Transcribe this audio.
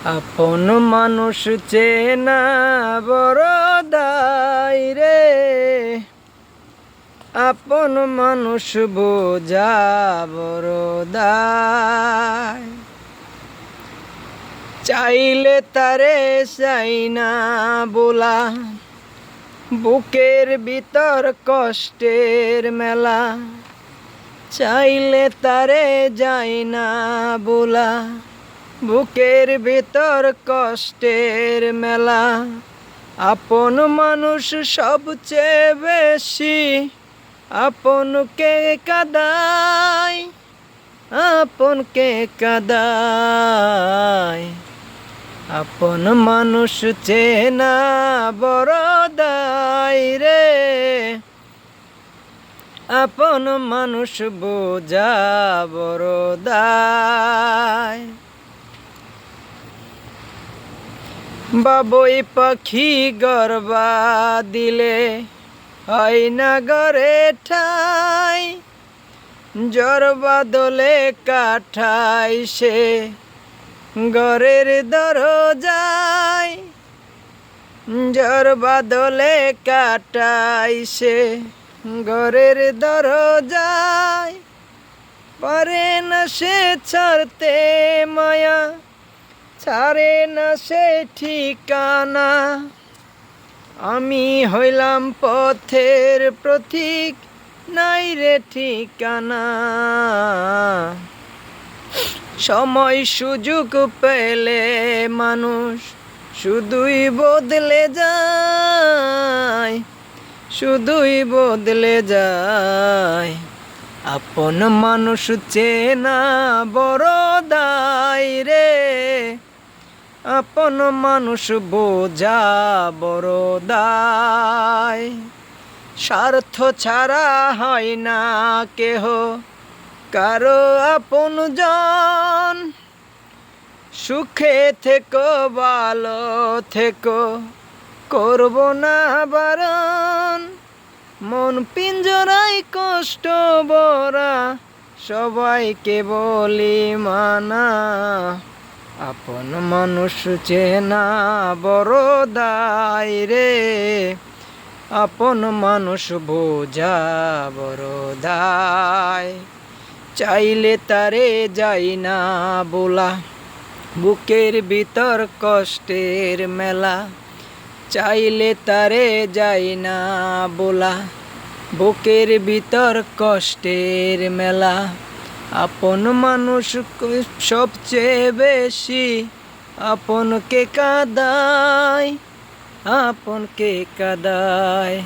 আপন মানুষ চেনা বড় দায় রে, আপন মানুষ বোঝা বড় দায়। চাইলে তারে চাই না বলা, বুকের ভিতর কষ্টের মেলা। চাইলে তারে যাই না বলা, বুকের ভিতর কষ্টের মেলা। আপন মানুষ সবচেয়ে বেশি আপনকে কাঁদায়, আপনকে কাঁদায়। আপন মানুষ চেনা বড় দায় রে, আপন মানুষ বোঝা বড় দায়। বাবুই পাখি গর্বা দিলে হয় না ঘরে ঠাই, জ্বর বাদলে কাঠাই সে ঘরের দরজায়। জ্বর বাদলে কাটাই সে ঘরের দরজায়। পারে না সে ছাড়তে মায়া, ছাড়ে না সে ঠিকানা। আমি হইলাম পথের প্রতীক, নাই রে ঠিকানা। সময় সুযোগ পেলে মানুষ শুধুই বদলে যায়, শুধুই বদলে যায়। আপন মানুষ চেনা বড় দায় রে, আপন মানুষ বোঝা বড় দায়। স্বার্থ ছাড়া হয় না কেহ কারো আপনজন। সুখে থেকো ভালো থেকো, করব না বারণ। মন পিঞ্জরায় কষ্ট ভরা, সবাইকে বলি মানা। আপন মানুষ চেনা বড় দায় রে, আপন মানুষ বোঝা বড় দায়। চাইলে তারে যাই না বলা, বুকের ভিতর কষ্টের মেলা। চাইলে তারে যাই না বলা, বুকের ভিতর কষ্টের মেলা। আপন মানুষ সবচেয়ে বেশি আপনকে কাঁদায়, আপনকে কাঁদায়।